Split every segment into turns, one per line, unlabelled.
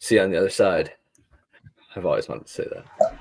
See you on the other side. I've always wanted to say that.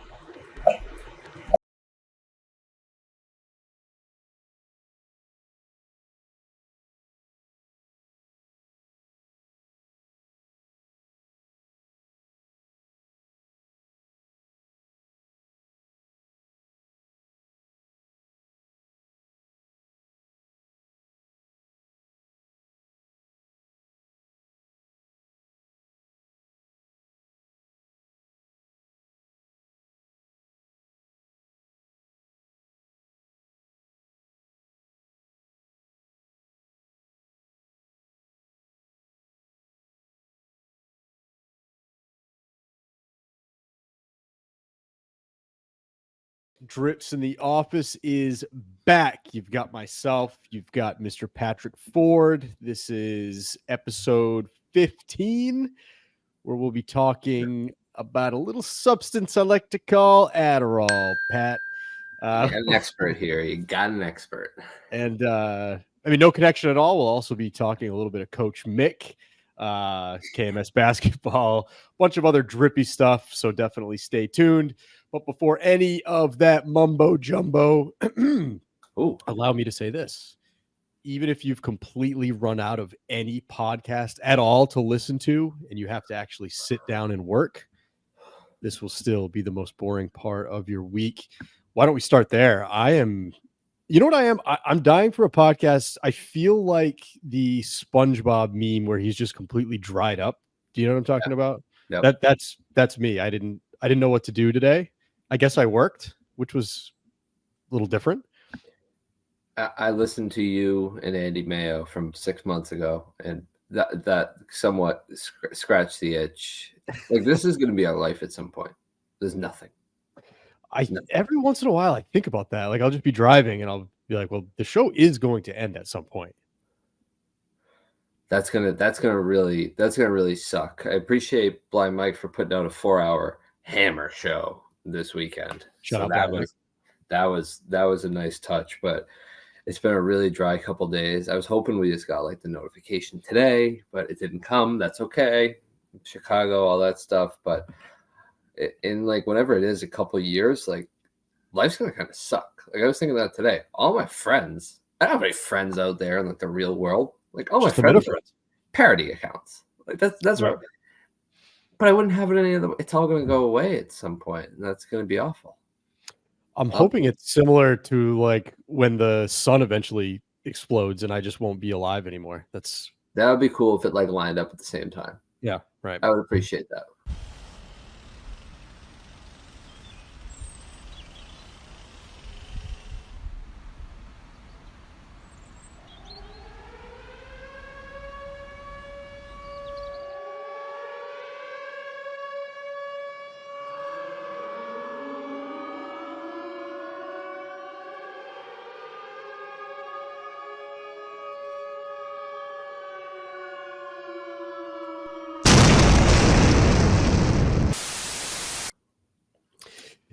Drips in the Office is back. You've got myself, you've got Mr. Patrick Ford. This is episode 15, where we'll be talking about a little substance I like to call Adderall, Pat.
You got an expert here. You got an expert.
And I mean, no connection at all. We'll also be talking a little bit of Coach Mick, KMS basketball, a bunch of other drippy stuff. So definitely stay tuned. But before any of that mumbo jumbo, allow me to say this. Even if you've completely run out of any podcast at all to listen to, and you have to actually sit down and work, this will still be the most boring part of your week. Why don't we start there? You know what I am? I'm dying for a podcast. I feel like the SpongeBob meme where he's just completely dried up. Do you know what I'm talking about?
Yep.
That's me. I didn't know what to do today. I guess I worked, which was a little different.
I listened to you and Andy Mayo from 6 months ago, and that somewhat scratched the itch. Like, this is going to be our life at some point. There's nothing.
Every once in a while I think about that. Like, I'll just be driving and I'll be like, well, the show is going to end at some point.
That's gonna really suck. I appreciate Blind Mike for putting out a 4-hour hammer show this weekend. That was a nice touch, but it's been a really dry couple days. I was hoping we just got like the notification today, but it didn't come. That's okay. Chicago, all that stuff, but in like whenever it is a couple of years, like life's gonna kind of suck. Like, I was thinking that today. All my friends, I don't have any friends out there in like the real world. Like, all my friends are parody accounts. Like, that's right. But I wouldn't have it any other way. It's all gonna go away at some point, and that's gonna be awful.
I'm hoping it's similar to like when the sun eventually explodes and I just won't be alive anymore. That
would be cool if it like lined up at the same time.
Yeah, right.
I would appreciate that.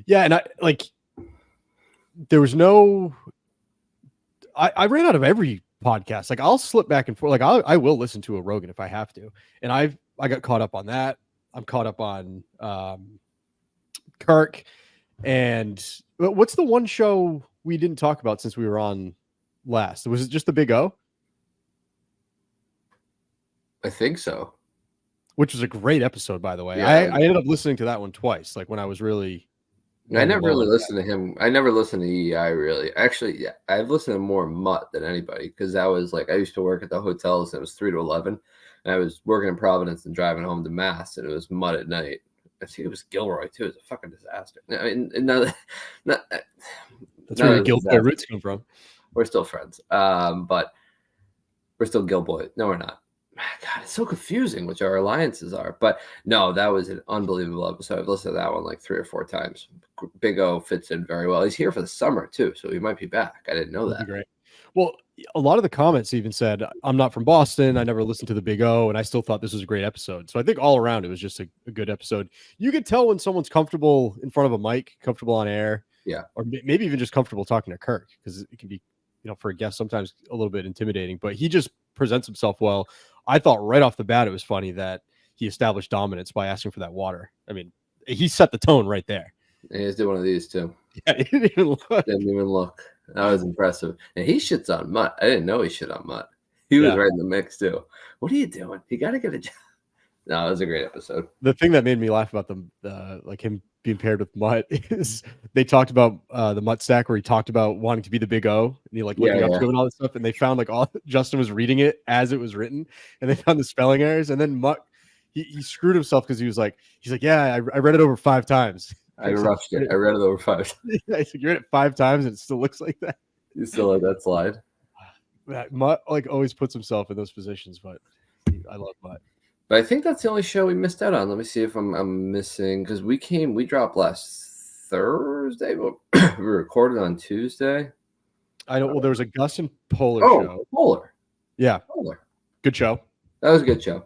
Yeah, and there was no. I ran out of every podcast. Like, I'll slip back and forth. Like, I will listen to a Rogan if I have to, and I got caught up on that. I'm caught up on Kirk, and what's the one show we didn't talk about since we were on last? Was it just the Big O?
I think so.
Which was a great episode, by the way.
Yeah,
I ended up listening to that one twice. Like, when I was really.
I never really listened to him. I never listened to EI really. Actually, yeah, I've listened to more Mutt than anybody, because that was like, I used to work at the hotels and it was 3 to 11, and I was working in Providence and driving home to Mass, and it was Mutt at night. I think it was Gilroy too. It was a fucking disaster. I mean,
that's where your Gilboy roots come from.
We're still friends, but we're still Gilboy. No, we're not. God, it's so confusing which our alliances are. But no, that was an unbelievable episode. I've listened to that one like 3 or 4 times. Big O fits in very well. He's here for the summer too, so he might be back. I didn't know that.
Great. Well, a lot of the comments even said, I'm not from Boston. I never listened to the Big O, and I still thought this was a great episode. So I think all around it was just a good episode. You could tell when someone's comfortable in front of a mic, comfortable on air.
Yeah.
Or maybe even just comfortable talking to Kirk, because it can be, for a guest sometimes a little bit intimidating, but he just presents himself well. I thought right off the bat it was funny that he established dominance by asking for that water. I mean, he set the tone right there.
He just did one of these too.
Yeah, he didn't even look.
Didn't even look. That was impressive. And he shits on Mutt. I didn't know he shit on Mutt. He was right in the mix too. What are you doing? You got to get a job. No, it was a great episode.
The thing that made me laugh about the like him being paired with Mutt is they talked about the Mutt stack where he talked about wanting to be the big O and he like looking up to him and all this stuff, and they found like all Justin was reading it as it was written, and they found the spelling errors, and then Mutt he screwed himself because he's like, yeah, I read it over 5 times.
I rushed it. I read it over 5 times.
Yeah, you read it 5 times and it still looks like that.
You still let that slide.
Mutt like always puts himself in those positions, but I love Mutt.
But I think that's the only show we missed out on. Let me see if I'm missing, because we dropped last Thursday, but we recorded on Tuesday.
I know. Well, there was a Gus and Polar show.
Polar.
Yeah.
Polar.
Good show.
That was a good show.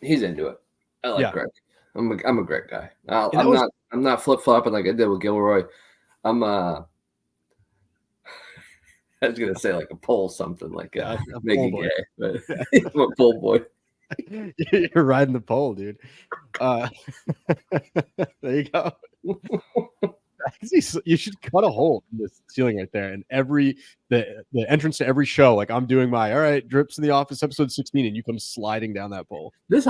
He's into it. I like Greg. I'm a Greg guy. I'm not flip flopping like I did with Gilroy. I was gonna say like a pole something like make it gay, but I'm a pole boy.
You're riding the pole, dude. There you go. You should cut a hole in the ceiling right there, and the entrance to every show. Like I'm doing my all right, Drips in the Office episode 16, and you come sliding down that pole.
This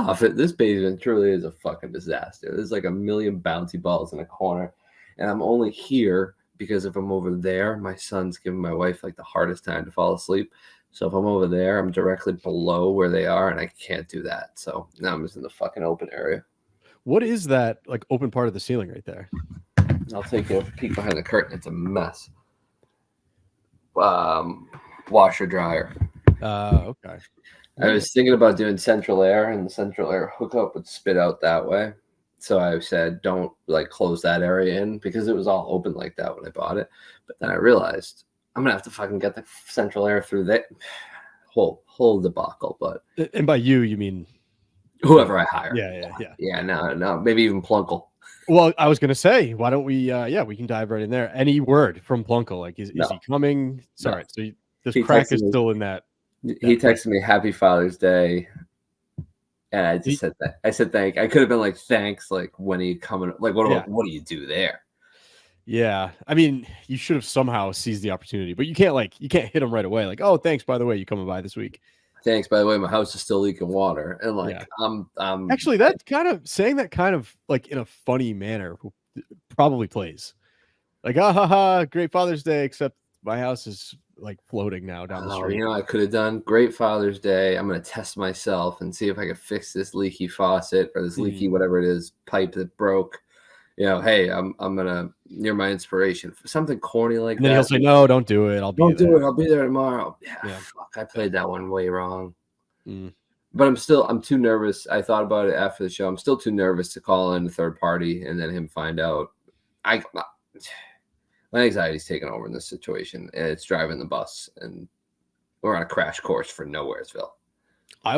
basement truly is a fucking disaster. There's like a million bouncy balls in a corner, and I'm only here because if I'm over there, my son's giving my wife like the hardest time to fall asleep. So if I'm over there, I'm directly below where they are, and I can't do that. So now I'm just in the fucking open area.
What is that like open part of the ceiling right there?
I'll take a peek behind the curtain. It's a mess. Washer dryer.
Okay.
I was thinking about doing central air, and the central air hookup would spit out that way. So I said, don't like close that area in because it was all open like that when I bought it. But then I realized I'm gonna have to fucking get the central air through that whole debacle. But
and by you mean
whoever I hire.
Yeah.
No, maybe even Plunkle.
Well, I was gonna say, why don't we? We can dive right in there. Any word from Plunkle? Like, is he coming? Sorry, so this crack is still in that.
He texted me Happy Father's Day, and I just said that. I said thank. I could have been like thanks. Like when are you coming? Like what do you do there?
Yeah, I mean, you should have somehow seized the opportunity, but you can't hit him right away. Like, oh, thanks, by the way, you coming by this week.
Thanks, by the way, my house is still leaking water, and like I'm
actually that kind of saying that kind of like in a funny manner probably plays. Like, great Father's Day, except my house is like floating now down the street.
You know, I could have done great Father's Day. I'm gonna test myself and see if I can fix this leaky faucet or this leaky whatever it is pipe that broke. You know, hey, you're my inspiration for something corny like that.
And then he'll say, no, don't do it. I'll be
there tomorrow. Yeah. Fuck, I played that one way wrong. But I'm too nervous. I thought about it after the show. I'm still too nervous to call in a third party and then him find out. My anxiety's taken over in this situation, and it's driving the bus, and we're on a crash course for Nowheresville.
I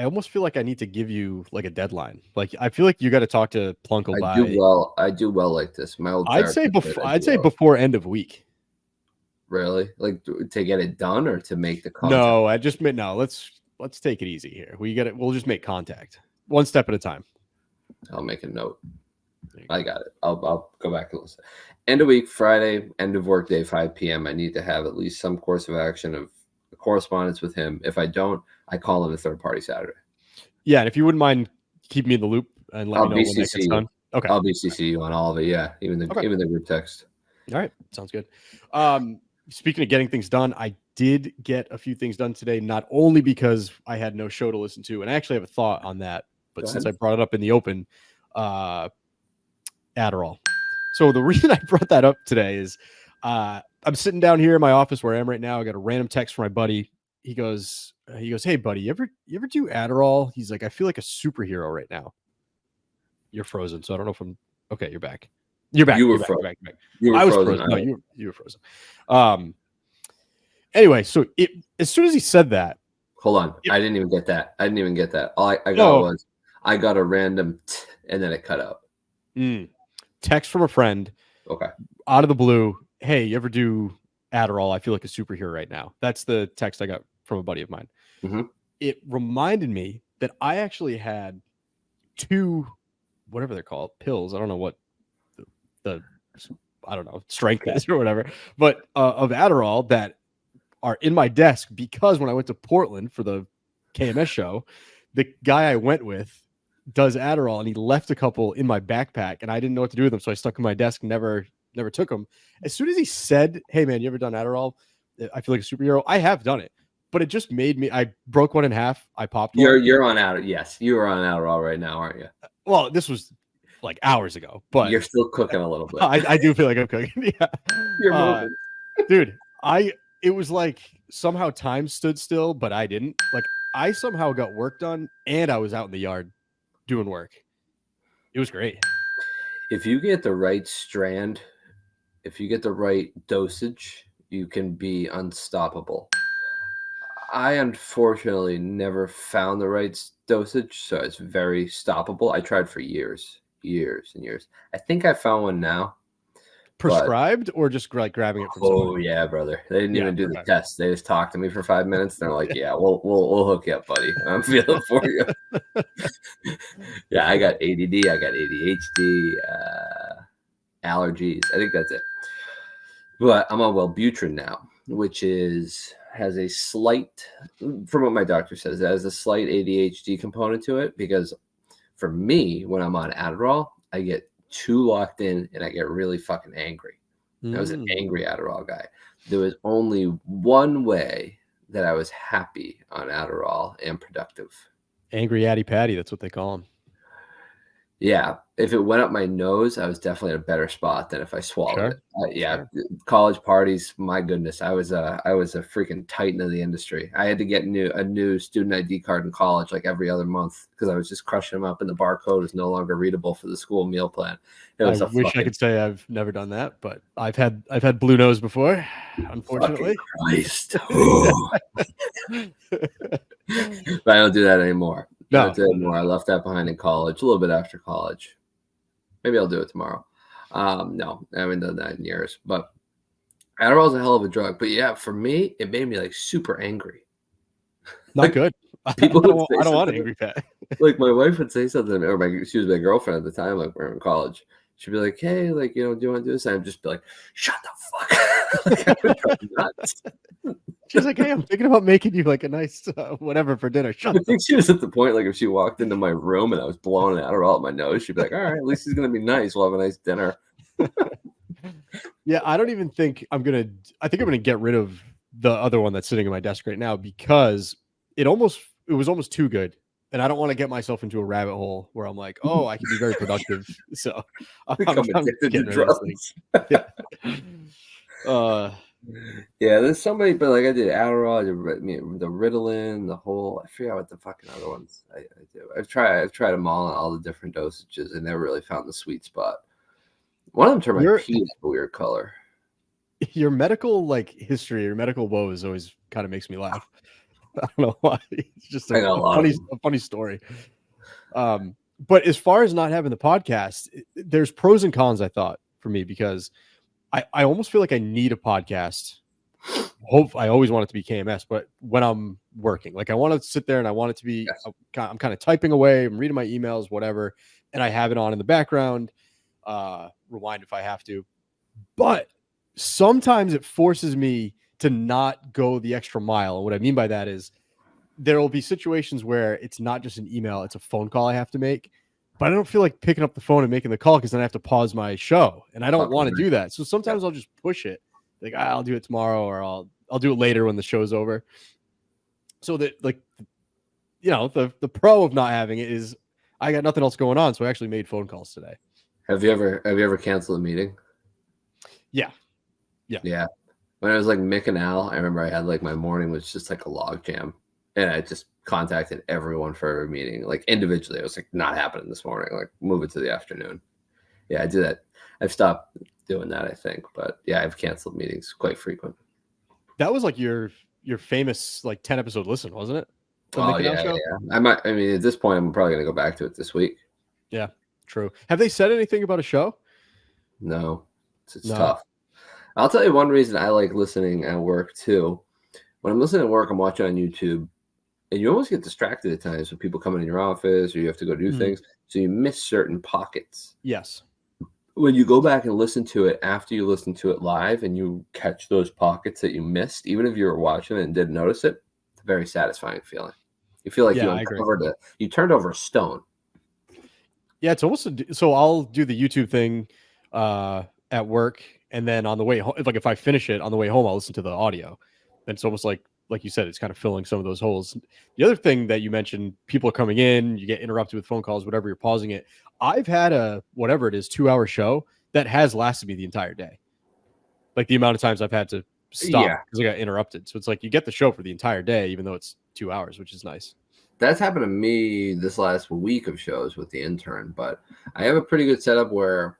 almost feel like I need to give you like a deadline. Like I feel like you got to talk to Plunkle
I do well like this. My old
I'd say before end of week.
Really? Like to get it done or to make the contact?
No, I just meant no. Let's take it easy here. We'll just make contact one step at a time.
I'll make a note. I got it. I'll go back and listen. End of week, Friday, end of work day, 5 p.m. I need to have at least some course of action of correspondence with him. If I don't, I call in a third party Saturday. Yeah, and if you wouldn't mind keep me in the loop and let me know when that gets done. Okay, I'll BCC you on all of it. Yeah, even the group text. All right, sounds good. Speaking of getting things done, I did get a few things done today. Not only because I had no show to listen to, and I actually have a thought on that, but since I brought it up in the open, Adderall. So the reason I brought that up today is I'm sitting down here in my office where I am right now. I got a random text from my buddy. He goes, hey buddy, you ever do Adderall? He's like, I feel like a superhero right now. You're frozen, so I don't know if I'm okay. You're back. You're back. You were frozen. I was frozen. No, you were frozen. Anyway, so as soon as he said that, hold on, I didn't even get that. All I got was I got a random and then it cut out. Text from a friend. Okay. Out of the blue. Hey, you ever do Adderall? I feel like a superhero right now. That's the text I got from a buddy of mine. Mm-hmm. It reminded me that I actually had
2, whatever they're called, pills. I don't know what the I don't know, strength is or whatever, but of Adderall that are in my desk because when I went to Portland for the KMS show, the guy I went with does Adderall and he left a couple in my backpack and I didn't know what to do with them. So I stuck in my desk, never took them. As soon as he said, "Hey man, you ever done Adderall? I feel like a superhero." I have done it, but it just made me, I broke one in half. I popped one.
You're on Adderall. Yes. You are on Adderall right now, aren't you?
Well, this was like hours ago, but
you're still cooking a little bit.
I do feel like I'm cooking. Yeah.
You're moving.
Dude, it was like somehow time stood still, but I didn't. Like I somehow got work done and I was out in the yard doing work. It was great.
If you get the right strand, if you get the right dosage, you can be unstoppable. I unfortunately never found the right dosage, so it's very stoppable. I tried for years and years. I think I found one now.
Prescribed or just like grabbing it from someone?
Yeah, brother. They didn't even do the test. They just talked to me for 5 minutes. They're like, "Yeah, we'll hook you up, buddy. I'm feeling for you." Yeah, I got ADD. I got ADHD, allergies. I think that's it. But I'm on Wellbutrin now, which has a slight, from what my doctor says, it has a slight ADHD component to it because for me, when I'm on Adderall, I get too locked in and I get really fucking angry. I was an angry Adderall guy. There was only one way that I was happy on Adderall and productive.
Angry Addy Patty, that's what they call him.
Yeah, if it went up my nose, I was definitely in a better spot than if I swallowed it. Yeah, college parties, my goodness, I was a freaking titan of the industry. I had to get a new student ID card in college like every other month because I was just crushing them up, and the barcode was no longer readable for the school meal plan.
I wish I could say I've never done that, but I've had blue nose before, unfortunately.
Christ. But I don't do that anymore. No, I left that behind in college, a little bit after college. Maybe I'll do it tomorrow. No, I haven't done that in years. But Adderall is a hell of a drug. But yeah, for me, it made me like super angry.
Not good. People I don't want an angry Pat.
Like my wife would say something, or she was my girlfriend at the time, like we were in college. She'd be like, "Hey, like, do you want to do this?" And I'd just be like, "Shut the fuck up." Nuts.
She's like, "Hey, I'm thinking about making you like a nice whatever for dinner."
I think she was at the point, like, if she walked into my room and I was blowing an Adderall at my nose, she'd be like, "All right, at least he's gonna be nice. We'll have a nice dinner."
Yeah, I don't even think I think I'm gonna get rid of the other one that's sitting in my desk right now because it was almost too good. And I don't want to get myself into a rabbit hole where I'm like, "Oh, I can be very productive." So I'm addicted to drugs.
Yeah, there's somebody, but like I did Adderall, I did the Ritalin, I forgot what the fucking other ones I do. I've tried them all the different dosages, and never really found the sweet spot. One of them turned my pee a weird color.
Your medical history, your medical woes always kind of makes me laugh. I don't know why. It's just a funny story. But as far as not having the podcast, there's pros and cons, I thought, for me, because I almost feel like I need a podcast. I always want it to be KMS, but when I'm working, like I want to sit there and I want it to be, I'm kind of typing away, I'm reading my emails, whatever, and I have it on in the background, rewind if I have to. But sometimes it forces me to not go the extra mile. And what I mean by that is there will be situations where it's not just an email, it's a phone call I have to make, but I don't feel like picking up the phone and making the call because then I have to pause my show. And I don't want to do that. So sometimes I'll just push it. Like, I'll do it tomorrow, or I'll do it later when the show's over. So that, the pro of not having it is I got nothing else going on. So I actually made phone calls today.
Have you ever canceled a meeting?
Yeah.
When I was like Mick and Al, I remember I had like my morning was just like a log jam, and I just contacted everyone for every meeting, like individually. I was like, not happening this morning, like move it to the afternoon. Yeah, I do that. I've stopped doing that, I think, but yeah, I've canceled meetings quite frequent.
That was like your famous 10 episode listen, wasn't it?
Yeah. I mean, at this point, I'm probably gonna go back to it this week.
Yeah, true. Have they said anything about a show?
No, it's tough. I'll tell you one reason I like listening at work too. When I'm listening at work, I'm watching on YouTube, and you almost get distracted at times when people come in your office or you have to go do things. So you miss certain pockets.
Yes.
When you go back and listen to it after you listen to it live and you catch those pockets that you missed, even if you were watching it and didn't notice it, it's a very satisfying feeling. You feel like you uncovered it. You turned over a stone.
Yeah, it's almost so I'll do the YouTube thing at work, and then on the way home, if I finish it on the way home, I'll listen to the audio. And it's almost like you said, it's kind of filling some of those holes. The other thing that you mentioned, people are coming in, you get interrupted with phone calls, whatever, you're pausing it. I've had a whatever it is 2-hour show that has lasted me the entire day. Like the amount of times I've had to stop because I got interrupted. So it's like you get the show for the entire day, even though it's 2 hours, which is nice.
That's happened to me this last week of shows with the intern, but I have a pretty good setup where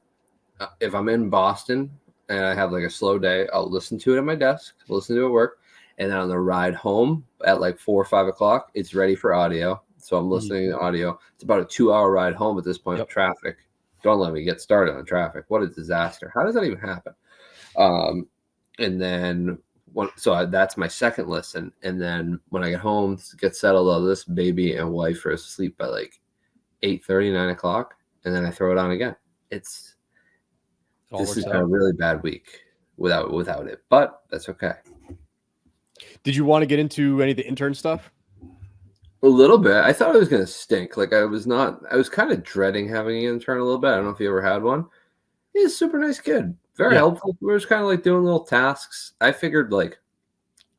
if I'm in Boston and I have like a slow day, I'll listen to it at my desk, listen to it at work, and then on the ride home at like 4 or 5 o'clock, it's ready for audio. So I'm listening to audio. It's about a 2-hour ride home at this point of traffic. Don't let me get started on traffic. What a disaster. How does that even happen? And then that's my second listen. And then when I get home, get settled, this baby and wife are asleep by like 8:30, 9 o'clock. And then I throw it on again. This is a really bad week without it, but that's okay.
Did you want to get into any of the intern stuff?
A little bit. I thought it was going to stink. Like I was kind of dreading having an intern a little bit. I don't know if you ever had one. He's a super nice kid. Very helpful. We were just kind of like doing little tasks. I figured like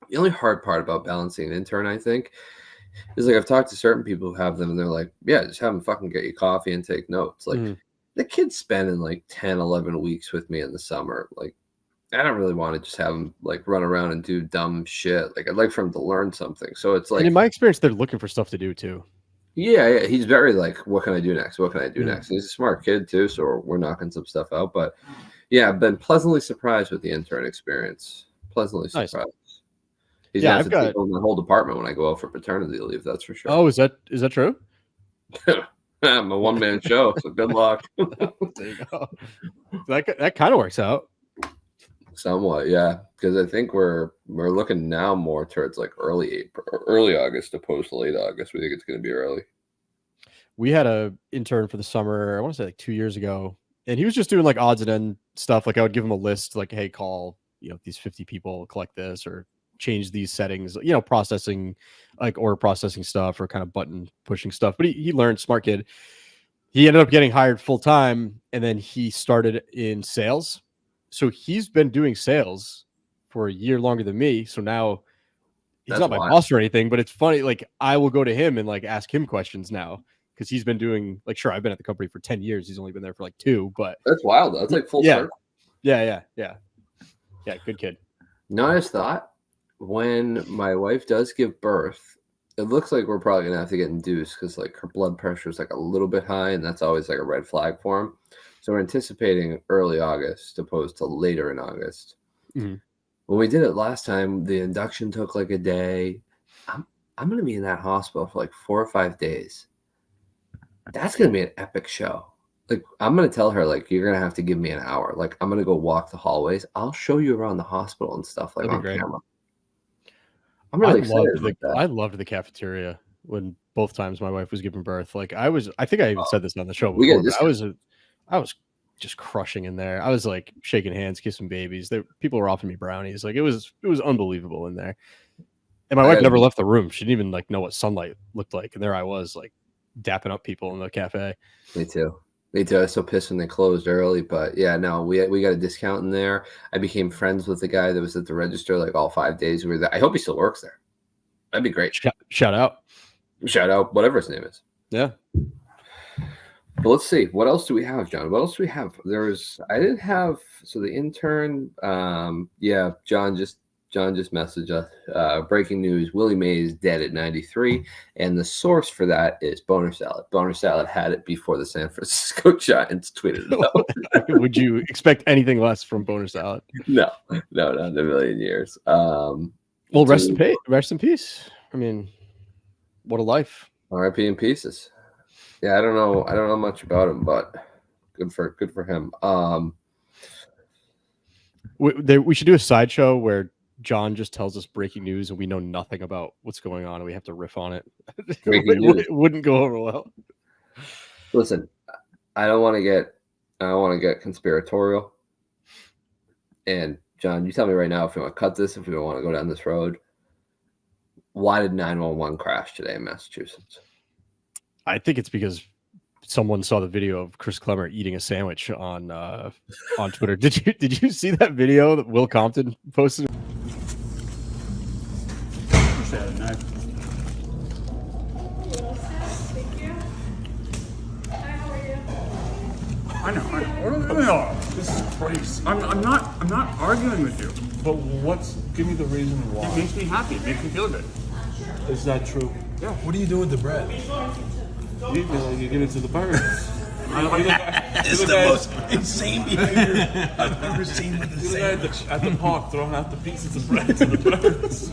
the only hard part about balancing an intern, I think, is like I've talked to certain people who have them and they're like, yeah, just have them fucking get you coffee and take notes. Like the kid's spending like 10, 11 weeks with me in the summer. Like I don't really want to just have him like run around and do dumb shit. Like I'd like for him to learn something. So it's like,
and in my experience, they're looking for stuff to do too.
Yeah. He's very like, what can I do next? What can I do next? And he's a smart kid too. So we're knocking some stuff out, but yeah, I've been pleasantly surprised with the intern experience. Pleasantly surprised. Nice. He's gonna have to take over the whole department when I go out for paternity leave. That's for sure.
Oh, is that true?
I'm a one-man show, so good luck.
There you go. That kind of works out.
Somewhat, yeah. Because I think we're looking now more towards like early August opposed to late August. We think it's going to be early.
We had a intern for the summer. I want to say like 2 years ago, and he was just doing like odds and end stuff. Like I would give him a list, like, hey, call these 50 people, collect this, or change these settings. Processing, like order processing stuff, or kind of button pushing stuff. But he learned, smart kid. He ended up getting hired full time, and then he started in sales. So he's been doing sales for a year longer than me. So now he's not my boss or anything, but it's funny. Like I will go to him and like ask him questions now because he's been doing like, sure, I've been at the company for 10 years. He's only been there for like 2, but
that's wild. That's like full circle.
Yeah. Good kid.
No, I just thought when my wife does give birth, it looks like we're probably going to have to get induced because like her blood pressure is like a little bit high, and that's always like a red flag for him. So we're anticipating early August opposed to later in August. Mm-hmm. When we did it last time, the induction took like a day. I'm going to be in that hospital for like 4 or 5 days. That's going to be an epic show. Like I'm going to tell her like, you're going to have to give me an hour. Like I'm going to go walk the hallways. I'll show you around the hospital and stuff like on camera. I'm really excited.
I loved the cafeteria when both times my wife was giving birth. Like I think I even said this on the show before. I was just crushing in there. I was like shaking hands, kissing babies. People were offering me brownies. Like it was unbelievable in there. And my wife never left the room. She didn't even like know what sunlight looked like. And there I was like dapping up people in the cafe.
Me too. I was so pissed when they closed early, but yeah, no, we got a discount in there. I became friends with the guy that was at the register like all 5 days we were there. I hope he still works there. That'd be great.
Shout out,
whatever his name is.
Yeah.
But let's see. What else do we have, John? What else do we have? I didn't have, so the intern, John just messaged us. Breaking news, Willie Mays dead at 93. And the source for that is Boner Salad. Boner Salad had it before the San Francisco Giants tweeted it out.
Would you expect anything less from Boner Salad?
No, not in a million years.
Well, rest in peace. I mean, what a life.
R.I.P. in pieces. Yeah, I don't know much about him, but good for him.
We should do a sideshow where John just tells us breaking news and we know nothing about what's going on and we have to riff on it. It wouldn't go over well.
Listen, I don't want to get conspiratorial. And John, you tell me right now if you want to cut this, if we don't want to go down this road. Why did 911 crash today in Massachusetts?
I think it's because someone saw the video of Chris Clemmer eating a sandwich on Twitter. Did you see that video that Will Compton posted?
I know. This is crazy. I'm not arguing with you.
But give me the reason why.
It makes me happy. It makes me feel good.
Is that true?
Yeah.
What do you do with the bread?
You give it to the birds.
It's the most insane behavior I've ever seen with the sandwich.
At the park, throwing out the pieces of bread to the birds.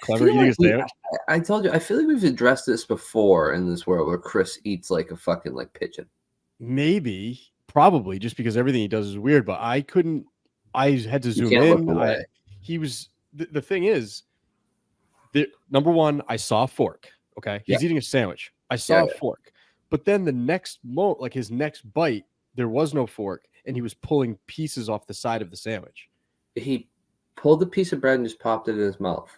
Clever eating a sandwich.
I told you, I feel like we've addressed this before in this world where Chris eats like a fucking like pigeon.
Maybe, probably, just because everything he does is weird. But I couldn't. I had to zoom in. He was. The thing is, number one, I saw a fork. Okay, he's eating a sandwich. I saw a fork, but then the next his next bite, there was no fork, and he was pulling pieces off the side of the sandwich.
He pulled a piece of bread and just popped it in his mouth,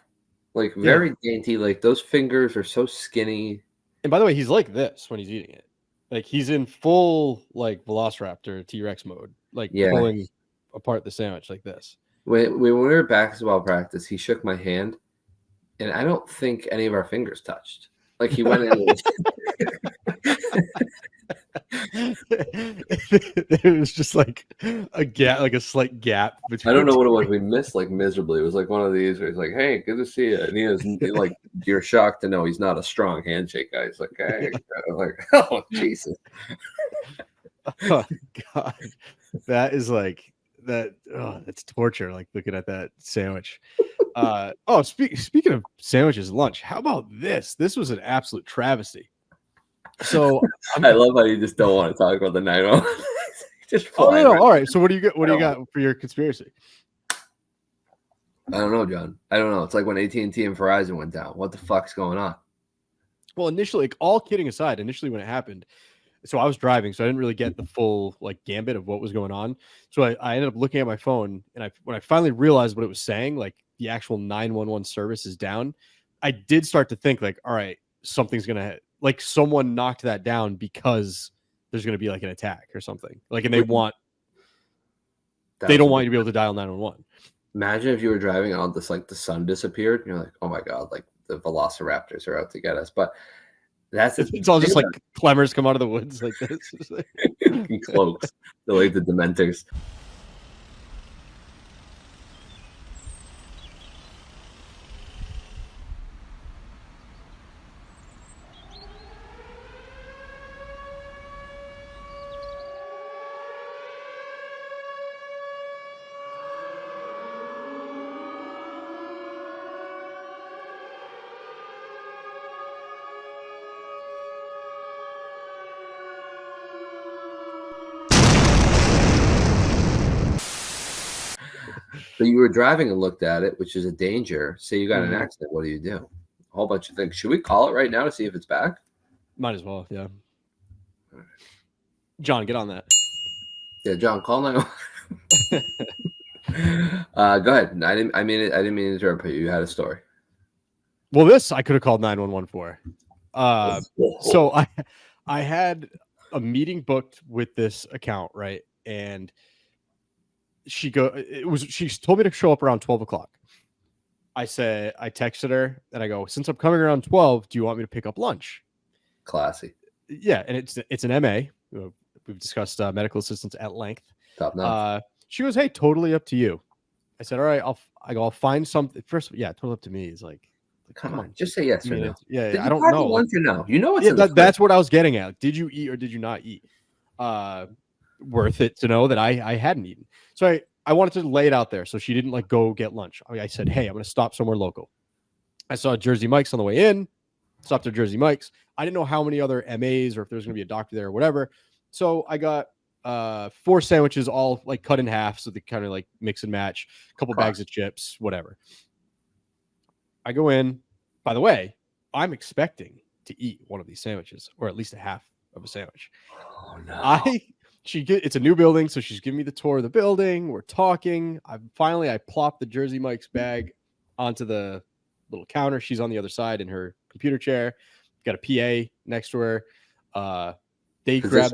like very dainty. Like those fingers are so skinny.
And by the way, he's like this when he's eating it. Like he's in full like Velociraptor T-Rex mode, like pulling apart the sandwich like this.
When we were at basketball practice, he shook my hand, and I don't think any of our fingers touched. Like he went in.
It was just like a gap, like a slight gap between.
I don't know what it was. We missed like miserably. It was like one of these where he's like, "Hey, good to see you," and he is like, "You're shocked to know he's not a strong handshake guy." He's like, "Hey," like, "Oh Jesus."
Oh God, that is like that. Oh, that's torture. Like looking at that sandwich. Speaking of sandwiches, lunch. How about this? This was an absolute travesty. So
I love how you just don't want to talk about the 911. Just
all right. So what do you got? What do you got for your conspiracy?
I don't know, John. I don't know. It's like when AT&T and Verizon went down. What the fuck's going on?
Well, initially, like, all kidding aside, initially when it happened, so I was driving, so I didn't really get the full like gambit of what was going on. So I ended up looking at my phone, and when I finally realized what it was saying, like the actual 911 service is down, I did start to think like, all right, something's gonna like someone knocked that down because there's gonna be like an attack or something. Like, and they don't want you to be able to dial 911.
Imagine if you were driving and all this like the sun disappeared, and you're like, oh my god, like the Velociraptors are out to get us. But it's
all just like Clemmers come out of the woods like this.
In cloaks. They're like the Dementors. So you were driving and looked at it, which is a danger. Say you got an accident, what do you do? A whole bunch of things. Should we call it right now to see if it's back?
Might as well, yeah. John, get on that.
Yeah, John, call 911. Go ahead. I didn't mean to interrupt you. You had a story.
Well, this I could have called 911 for. So I had a meeting booked with this account, right? And she told me to show up around 12 o'clock. I texted her and I go, since I'm coming around 12, do you want me to pick up lunch?
Classy.
Yeah. And it's an MA. We've discussed medical assistance at length.
Top notch.
She goes, hey, totally up to you. I said, all right, I'll find something. First, yeah, totally up to me. Is like,
come on, just say yes or no.
Yeah, I don't know.
Lunch or no? You know what's
that's what I was getting at. Did you eat or did you not eat? Worth it to know that I hadn't eaten. So I wanted to lay it out there so she didn't like go get lunch. I said, hey, I'm going to stop somewhere local. I saw Jersey Mike's on the way in, stopped at Jersey Mike's. I didn't know how many other MAs or if there was going to be a doctor there or whatever. So I got 4 sandwiches, all like cut in half. So they kind of like mix and match, a couple bags of chips, whatever. I go in. By the way, I'm expecting to eat one of these sandwiches or at least a half of a sandwich.
Oh no.
It's a new building, so she's giving me the tour of the building. We're talking. I plop the Jersey Mike's bag onto the little counter. She's on the other side in her computer chair. Got a PA next to her. They grab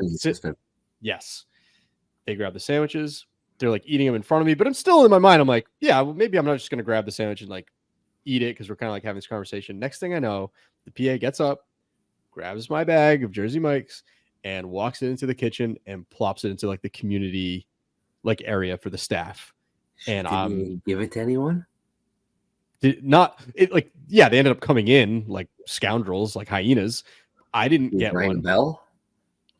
yes. They grab the sandwiches. They're like eating them in front of me, but I'm still in my mind. I'm like, yeah, well, maybe I'm not just gonna grab the sandwich and like eat it because we're kind of like having this conversation. Next thing I know, the PA gets up, grabs my bag of Jersey Mike's, and walks it into the kitchen and plops it into like the community like area for the staff. And
Did give it to anyone?
They ended up coming in like scoundrels, like hyenas. I didn't get one.
Bell?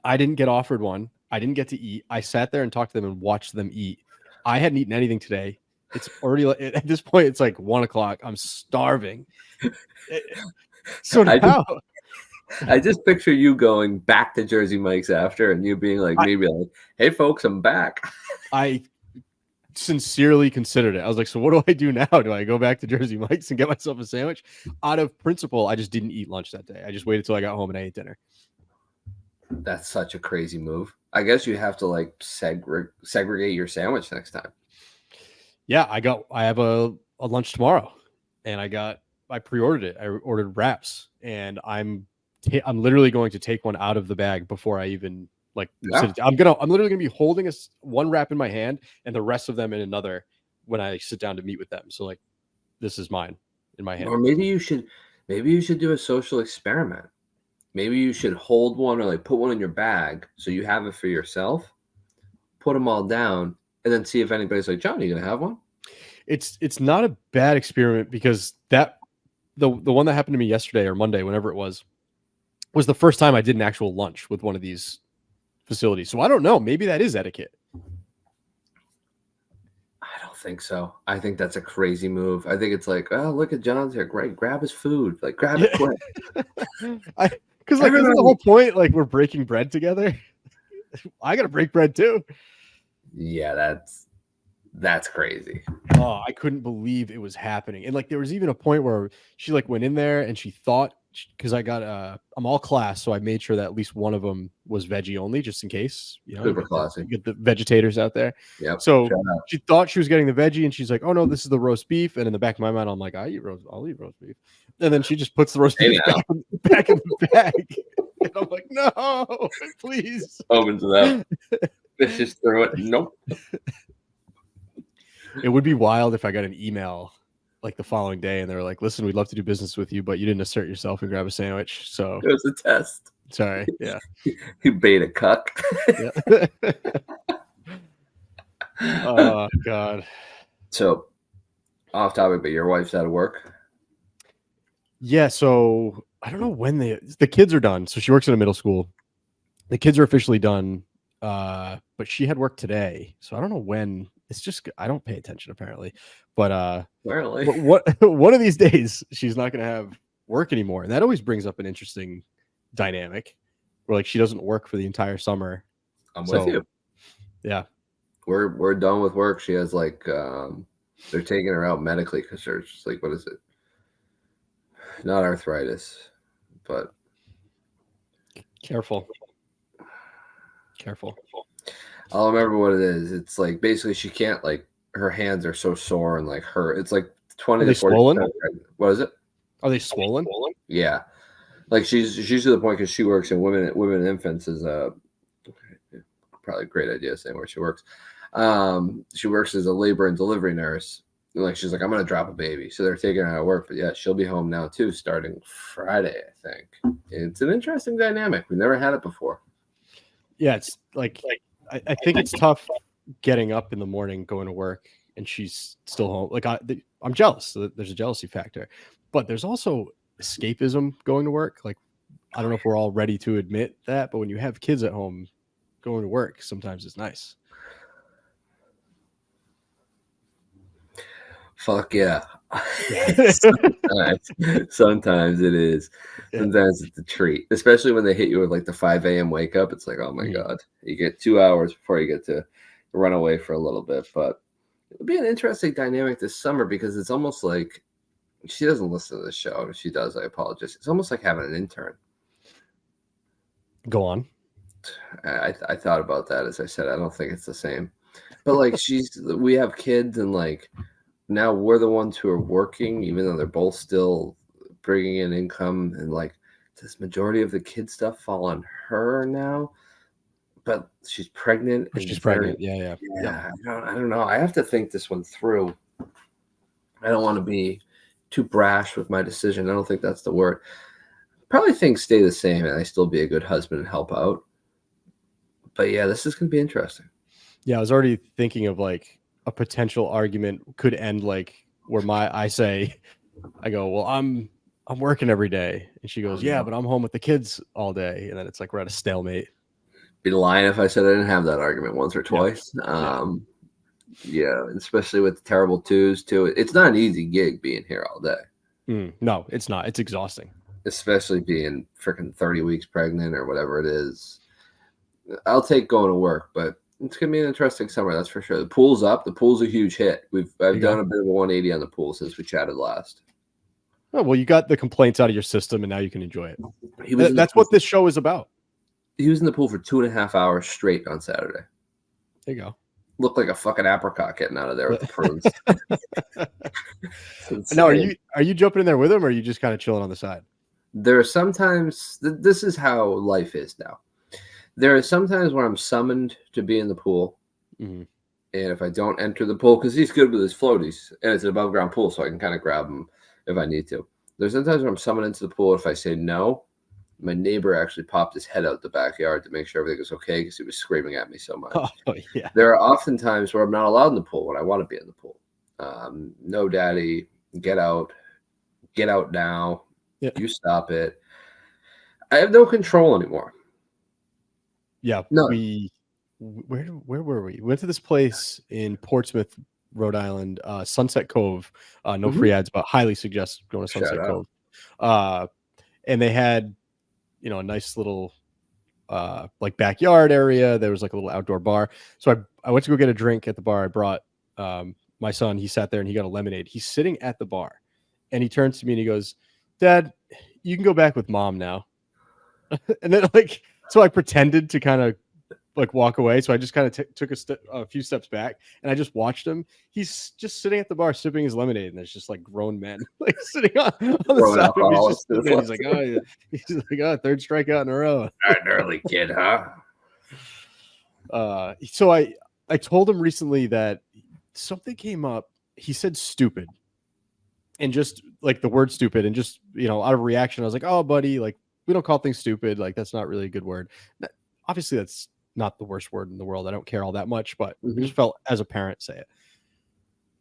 I didn't get offered one. I didn't get to eat. I sat there and talked to them and watched them eat. I hadn't eaten anything today. It's already at this point, it's like 1:00. I'm starving. So now
I just picture you going back to Jersey Mike's after and you being like, maybe like, hey folks, I'm back.
I sincerely considered it. I was like, so what do I do now? Do I go back to Jersey Mike's and get myself a sandwich? Out of principle, I just didn't eat lunch that day. I just waited till I got home and I ate dinner.
That's such a crazy move. I guess you have to like segregate your sandwich next time.
Yeah, I have a lunch tomorrow, and I pre-ordered it. I ordered wraps, and I'm literally going to take one out of the bag before I even sit. I'm literally gonna be holding one wrap in my hand and the rest of them in another when I sit down to meet with them. So like, this is mine in my hand.
Or maybe you should do a social experiment. Maybe you should hold one or like put one in your bag so you have it for yourself. Put them all down and then see if anybody's like, John, are you gonna have one?
It's not a bad experiment because the one that happened to me yesterday or Monday, whenever it was the first time I did an actual lunch with one of these facilities. So I don't know. Maybe that is etiquette.
I don't think so. I think that's a crazy move. I think it's like, oh, look at John's here. Great, grab his food. Like, grab it quick.
Because like, isn't the whole point like we're breaking bread together? I gotta break bread too.
Yeah, that's crazy.
Oh, I couldn't believe it was happening. And like there was even a point where she like went in there and she thought, because I got I'm all class, so I made sure that at least one of them was veggie only, just in case.
Super classy.
Get the vegetators out there.
Yeah.
So she thought she was getting the veggie, and she's like, "Oh no, this is the roast beef." And in the back of my mind, I'm like, "I'll eat roast beef." And then she just puts the roast beef back in the bag, and I'm like, "No, please."
Opens it up. Fishes through it. Nope.
It would be wild if I got an email like the following day and they were like, listen, we'd love to do business with you, but you didn't assert yourself and grab a sandwich. So
it was a test.
Sorry. Yeah.
You beta cuck.
Yeah. Oh God.
So off topic, but your wife's out of work.
Yeah. So I don't know when the kids are done. So she works in a middle school. The kids are officially done. But she had work today. So I don't know when. It's just, I don't pay attention apparently, but
apparently
one of these days she's not going to have work anymore. And that always brings up an interesting dynamic where like she doesn't work for the entire summer.
I'm with you.
Yeah.
We're done with work. She has like, they're taking her out medically because they're just like, what is it? Not arthritis, but
careful.
I'll remember what it is. It's like basically she can't, like, her hands are so sore and like her. It's like 20 to 40.
Swollen?
What is it?
Are they swollen?
Yeah, like she's to the point because she works in women and infants is probably a great idea saying where she works. She works as a labor and delivery nurse. And like she's like, I'm gonna drop a baby, so they're taking her out of work. But yeah, she'll be home now too, starting Friday, I think. It's an interesting dynamic. We've never had it before.
Yeah, it's like I think it's tough getting up in the morning, going to work, and she's still home. Like I'm jealous. So there's a jealousy factor, but there's also escapism going to work. Like I don't know if we're all ready to admit that, but when you have kids at home, going to work sometimes is nice.
Fuck yeah. Sometimes it is. Sometimes it's a treat, especially when they hit you with like the 5 a.m. wake up. It's like, oh my God, you get 2 hours before you get to run away for a little bit. But it'll be an interesting dynamic this summer because it's almost like she doesn't listen to the show. If she does, I apologize. It's almost like having an intern.
Go on.
I thought about that. As I said, I don't think it's the same. But like we have kids, and like now we're the ones who are working, even though they're both still bringing in income. And like, does majority of the kid stuff fall on her now? But she's pregnant.
She's pregnant. Yeah.
I don't know. I have to think this one through. I don't want to be too brash with my decision. I don't think that's the word. Probably things stay the same, and I still be a good husband and help out. But yeah, this is going to be interesting.
Yeah, I was already thinking of like a potential argument could end like where I go, well, I'm working every day, and she goes, yeah, but I'm home with the kids all day, and then it's like we're at a stalemate.
Be lying if I said I didn't have that argument once or twice. Yeah, especially with the terrible twos too. It's not an easy gig being here all day.
No, it's not. It's exhausting,
especially being freaking 30 weeks pregnant or whatever it is. I'll take going to work, but it's gonna be an interesting summer, that's for sure. The pool's up. The pool's a huge hit. I've done a bit of a 180 on the pool since we chatted last.
Oh well, you got the complaints out of your system, and now you can enjoy it. That's what this show is about.
He was in the pool for 2.5 hours straight on Saturday.
There you go.
Looked like a fucking apricot getting out of there with the prunes.
Now, are you jumping in there with him, or are you just kind of chilling on the side?
There are sometimes this is how life is now. There are sometimes where I'm summoned to be in the pool, and if I don't enter the pool, because he's good with his floaties, and it's an above ground pool, so I can kind of grab him if I need to. There's sometimes where I'm summoned into the pool. If I say no, my neighbor actually popped his head out the backyard to make sure everything was okay because he was screaming at me so much.
Oh, yeah.
There are often times where I'm not allowed in the pool when I want to be in the pool. No, daddy, get out now. Yeah. You stop it. I have no control anymore.
Yeah.
No.
Where were we? We went to this place in Portsmouth, Rhode Island, Sunset Cove. No free ads, but highly suggest going to Sunset Cove. And they had, a nice little like backyard area. There was like a little outdoor bar. So I went to go get a drink at the bar. I brought my son. He sat there and he got a lemonade. He's sitting at the bar, and he turns to me and he goes, "Dad, you can go back with mom now." And then so I pretended to kind of walk away. So I just kind of took a few steps back, and I just watched him. He's just sitting at the bar sipping his lemonade, and there's just like grown men sitting on the side of him. He's like, oh, third strikeout in a row.
An early kid, huh?
So I told him recently that something came up. He said stupid, and just like the word stupid, and just out of reaction, I was like, oh, buddy, like we don't call things stupid. Like that's not really a good word. Obviously, that's not the worst word in the world. I don't care all that much, but I just felt as a parent say it.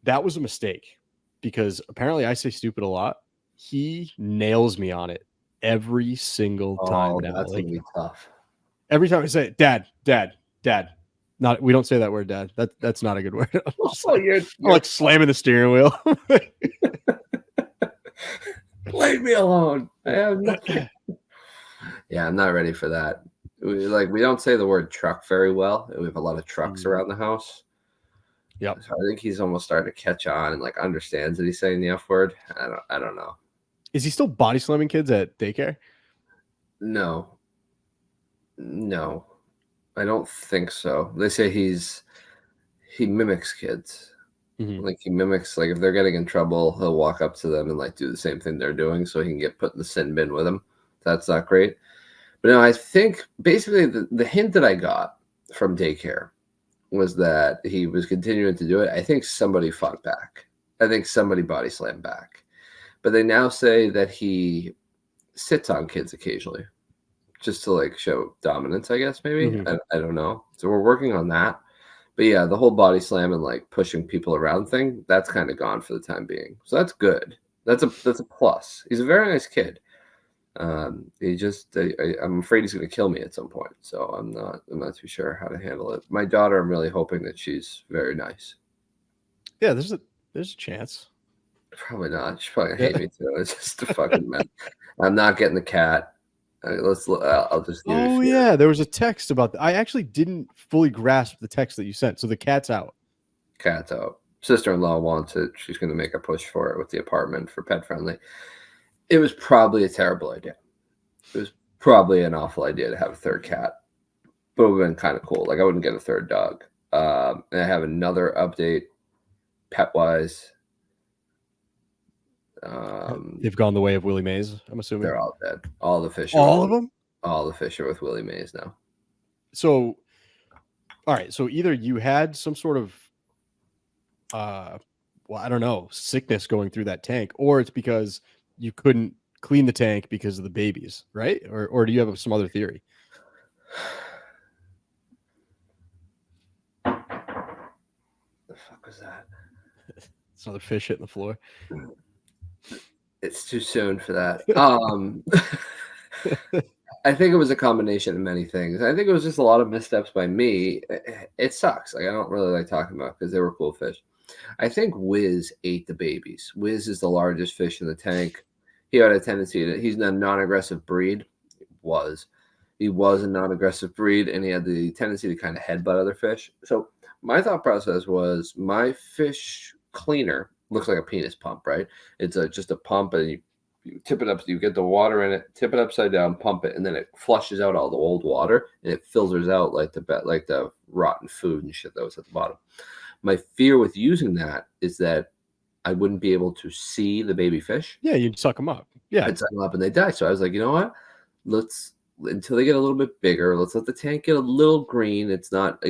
That was a mistake because apparently I say stupid a lot. He nails me on it every single time. Now.
That's gonna be tough.
Every time I say it, dad. Not we don't say that word, dad. That's not a good word. I'm like slamming the steering wheel.
Leave me alone. I have nothing. Yeah, I'm not ready for that. We don't say the word truck very well. We have a lot of trucks around the house.
Yeah,
so I think he's almost starting to catch on and understands that he's saying the F word. I don't know.
Is he still body slamming kids at daycare?
No, I don't think so. They say he mimics kids. Like he mimics, like if they're getting in trouble, he'll walk up to them and do the same thing they're doing, so he can get put in the sin bin with them. That's not great. But no, I think basically the hint that I got from daycare was that he was continuing to do it. I think somebody fought back. I think somebody body slammed back. But they now say that he sits on kids occasionally just to show dominance, I guess, maybe. I don't know. So we're working on that. But yeah, the whole body slam and pushing people around thing, that's kind of gone for the time being. So that's good. That's a plus. He's a very nice kid. I'm afraid he's going to kill me at some point. So I'm not too sure how to handle it. My daughter, I'm really hoping that she's very nice.
Yeah, there's a chance.
Probably not. She's probably gonna hate me too. It's just a fucking mess. I'm not getting the cat. I'll just.
Oh yeah, there was a text about that. I actually didn't fully grasp the text that you sent. So the cat's out.
Cat's out. Sister-in-law wants it. She's going to make a push for it with the apartment for pet friendly. It was probably a terrible idea. It was probably an awful idea to have a third cat. but it would have been kind of cool. Like I wouldn't get a third dog. And I have another update pet wise.
They've gone the way of Willie Mays, I'm assuming.
They're all dead. All the fish.
All of them?
All the fish are with Willie Mays now.
So, all right. So either you had some sort of, well, I don't know, sickness going through that tank, or it's because you couldn't clean the tank because of the babies, right? Or do you have some other theory?
The fuck was that?
It's another fish hitting the floor.
It's too soon for that. I think it was a combination of many things. I think it was just a lot of missteps by me. It sucks. Like I don't really like talking about because they were cool fish. I think Wiz ate the babies. Wiz is the largest fish in the tank. He had a tendency to. He's a non-aggressive breed. He was a non-aggressive breed, and he had the tendency to kind of headbutt other fish. So my thought process was my fish cleaner looks like a penis pump, right? It's just a pump, and you tip it up, you get the water in it, tip it upside down, pump it, and then it flushes out all the old water, and it filters out like the rotten food and shit that was at the bottom. My fear with using that is that I wouldn't be able to see the baby fish.
Yeah, you'd suck them up. Yeah,
I'd suck them up and they die. So I was like, you know what? Until they get a little bit bigger, let's let the tank get a little green. It's not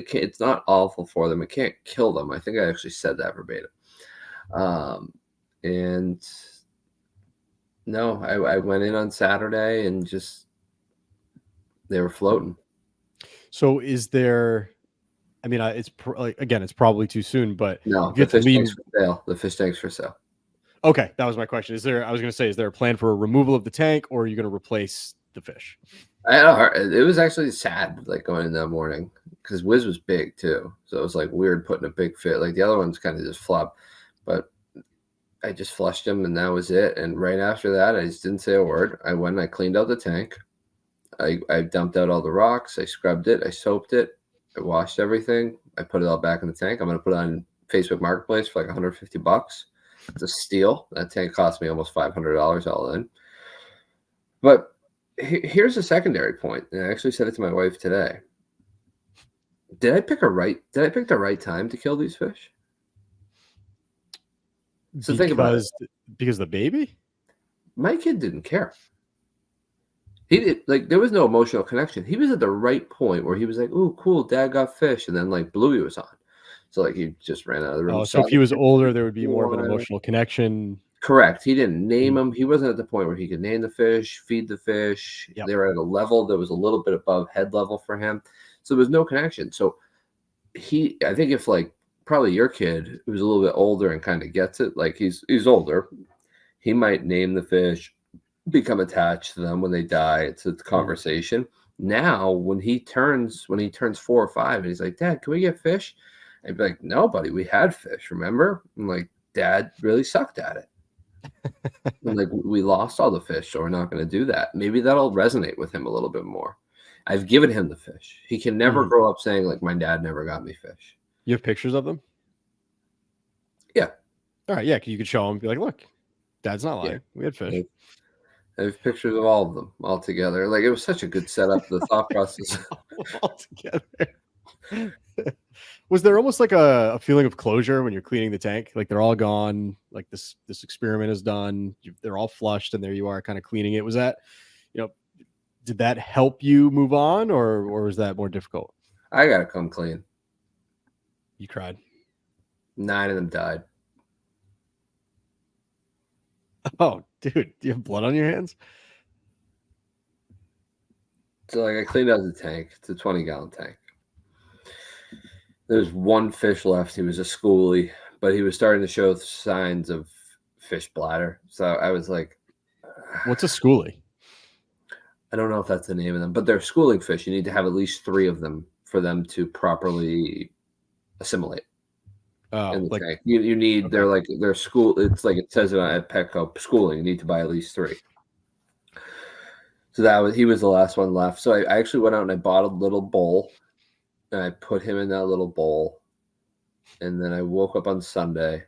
awful for them. It can't kill them. I think I actually said that verbatim. And no, I went in on Saturday and just they were floating.
So is there? I mean, it's probably too soon, but
no, the fish tank's for sale. The fish tank's for sale.
Okay, that was my question. Is there a plan for a removal of the tank, or are you going to replace the fish?
It was actually sad, like going in that morning, because Wiz was big too, so it was like weird putting a big fish. Like the other ones kind of just flopped, but I just flushed them and that was it. And right after that, I just didn't say a word. I went and I cleaned out the tank. I dumped out all the rocks. I scrubbed it. I soaped it. I washed everything. I put it all back in the tank. I'm going to put it on Facebook Marketplace for like $150. It's a steal. That tank cost me almost $500 all in. But here's a secondary point, and I actually said it to my wife today. Did I pick the right time to kill these fish? So think about it.
Because the baby?
My kid didn't care. He did, like, there was no emotional connection. He was at the right point where he was like, "Oh, cool, Dad got fish," and then like Bluey was on. So like he just ran out of the room.
Oh, so if he was older, there would be more of an emotional connection.
Correct. He didn't name them. He wasn't at the point where he could name the fish, feed the fish. Yep. They were at a level that was a little bit above head level for him. So there was no connection. So I think if like probably your kid who's a little bit older and kind of gets it, like he's older, he might name the fish, become attached to them when they die. It's a conversation. Now, when he turns 4 or 5 and he's like, "Dad, can we get fish?" I'd be like, "No, buddy, we had fish, remember?" I'm like, "Dad really sucked at it." I'm like, "We lost all the fish, so we're not going to do that." Maybe that'll resonate with him a little bit more. I've given him the fish. He can never grow up saying like, "My dad never got me fish."
You have pictures of them?
Yeah.
All right. Yeah. You could show him. Be like, "Look, Dad's not lying. Yeah. We had fish."
I have pictures of all of them all together. Like it was such a good setup. The thought process
all together. Was there almost like a feeling of closure when you're cleaning the tank? Like they're all gone. Like this experiment is done. They're all flushed, and there you are, kind of cleaning it. Was that, did that help you move on, or was that more difficult?
I gotta come clean.
You cried.
9 of them died.
Oh, dude, do you have blood on your hands?
So like I cleaned out the tank. It's a 20-gallon tank. There's one fish left. He was a schoolie, but he was starting to show signs of fish bladder. So I was like,
"What's a schoolie?"
I don't know if that's the name of them, but they're schooling fish. You need to have at least 3 of them for them to properly assimilate.
Oh,
in the tank. You need, okay. They're school. It's like it says it at Petco schooling. You need to buy at least 3. So he was the last one left. So I actually went out and I bought a little bowl, and I put him in that little bowl. And then I woke up on Sunday,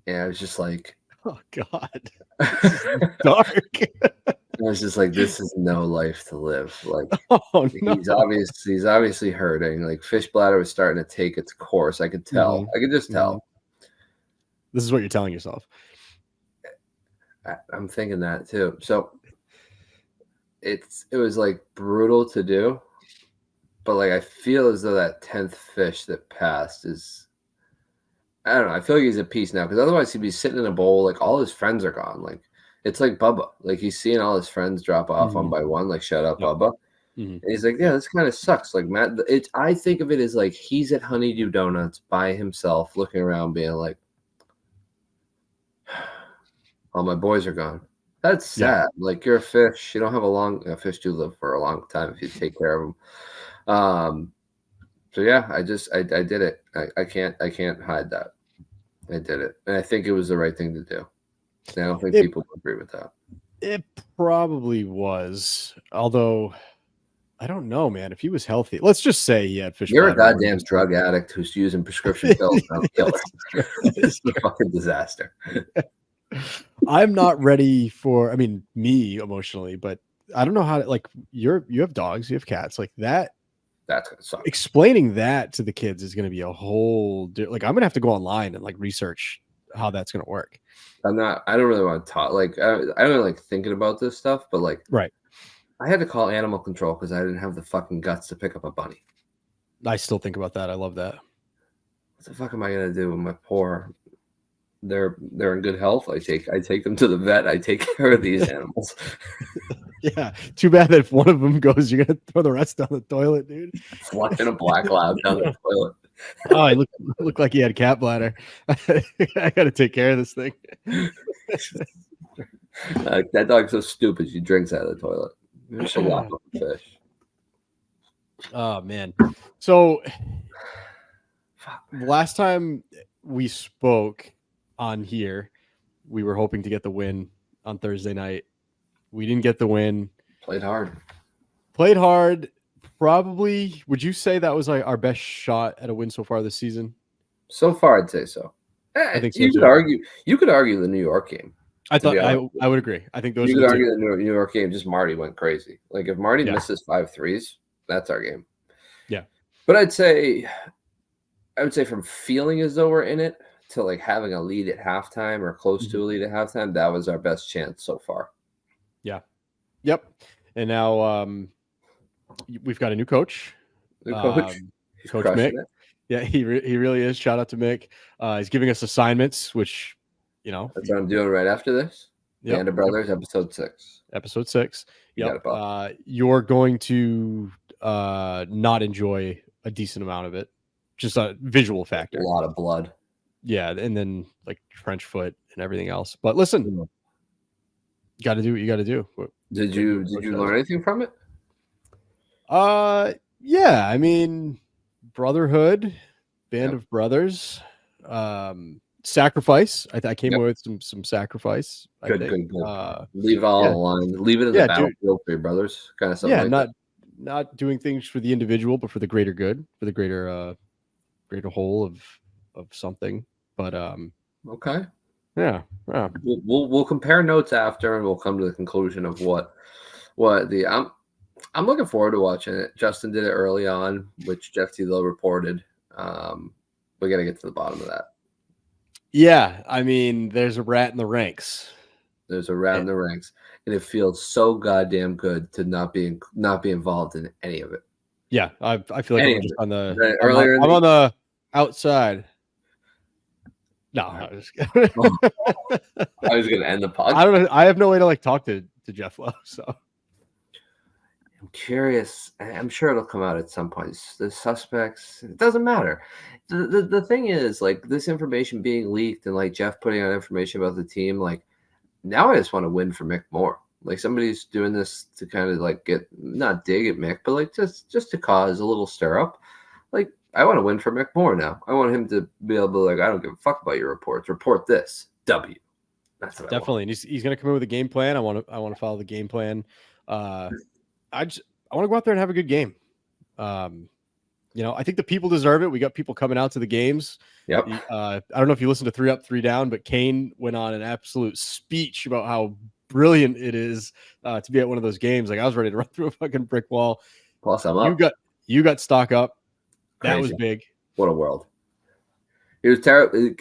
and I was just like,
"Oh God, this is dark."
was just like, this is no life to live. Like,
Oh no.
he's obviously hurting. Like, fish bladder was starting to take its course. I could tell. I could just tell.
This is what you're telling yourself.
I'm thinking that too. So it was like brutal to do, but like I feel as though that 10th fish that passed is, I don't know. I feel like he's at peace now, because otherwise he'd be sitting in a bowl. Like, all his friends are gone. Like, it's like Bubba. Like, he's seeing all his friends drop off one by one. Like, shut up, Bubba. And he's like, yeah, this kind of sucks. Like, Matt, I think of it as like he's at Honeydew Donuts by himself, looking around, being like, all my boys are gone. That's sad. Like, you're a fish. You don't have a fish do live for a long time if you take care of them. So yeah, I did it. I can't hide that. I did it. And I think it was the right thing to do. I don't think people agree with that.
It probably was. Although, I don't know, man. If he was healthy, let's just say he had fish.
You're a goddamn drug addict who's using prescription pills. It's a fucking disaster.
I'm not ready for, me emotionally, but I don't know how to, like, you have dogs, you have cats, like that.
That's gonna suck.
Explaining that to the kids is going to be a whole, like, I'm going to have to go online and like research how that's going to work.
I don't really want to talk. Like, I don't really like thinking about this stuff, but like,
right.
I had to call animal control because I didn't have the fucking guts to pick up a bunny.
I still think about that. I love that.
What the fuck am I going to do with my poor, they're in good health. I take them to the vet. I take care of these animals.
Yeah. Too bad that if one of them goes, you're gonna throw the rest down the toilet, dude.
Flushing a black lab down the toilet.
Oh, he looked like he had cat bladder. I gotta take care of this thing.
That dog's so stupid. She drinks out of the toilet. It's a lot of fish.
Oh man. So last time we spoke on here, we were hoping to get the win on Thursday night. We didn't get the win.
Played hard.
Probably, would you say that was like our best shot at a win so far this season?
So far, I'd say so.
I think so
you could argue the New York game.
I thought I would agree. I think those.
You could argue the New York game. Just Marty went crazy. Like, if Marty misses 5 threes, that's our game.
Yeah.
But I would say from feeling as though we're in it to like having a lead at halftime or close to a lead at halftime, that was our best chance so far.
Yeah. Yep. And now we've got a new coach.
Coach
Mick. It. Yeah, he really is. Shout out to Mick. He's giving us assignments, which, that's
what I'm doing right after this. Band of Brothers, episode 6.
Episode 6. Yep. You're going to not enjoy a decent amount of it. Just a visual factor.
A lot of blood.
Yeah, and then like French foot and everything else. But listen, you got to do what you got to do.
Did you learn anything from it?
Yeah. Brotherhood, band of brothers, sacrifice. I came away with some sacrifice.
Good. Leave it all alone. Leave it in the battlefield for your brothers. Kind of something. Yeah,
not doing things for the individual, but for the greater good, for the greater whole of something. But
okay.
Yeah.
We'll compare notes after, and we'll come to the conclusion of what the I'm looking forward to watching it. Justin did it early on, which Jeff Tilo reported. We got to get to the bottom of that.
Yeah, there's a rat in the ranks.
There's a rat in the ranks, and it feels so goddamn good to not be involved in any of it.
Yeah, I feel like I'm just on the
I'm
on the outside. No, I was
going to end the podcast.
I don't know. I have no way to talk to Jeff Lowe, so
I'm curious. I'm sure it'll come out at some point. The suspects, it doesn't matter. The thing is, this information being leaked and Jeff putting out information about the team, now I just want to win for Mick more. Somebody's doing this to kind of get, not dig at Mick, but just to cause a little stir up. I want to win for Mick more now. I want him to be able to I don't give a fuck about your reports. Report this. W. That's what
definitely. And he's going to come in with a game plan. I want to follow the game plan. I want to go out there and have a good game. I think the people deserve it. We got people coming out to the games.
Yep.
I don't know if you listened to 3 Up, 3 Down, but Kane went on an absolute speech about how brilliant it is to be at one of those games. Like I was ready to run through a fucking brick wall.
Plus, I'm up.
You got stock up. That
Crazy.
was big.
What a world. He was terrible.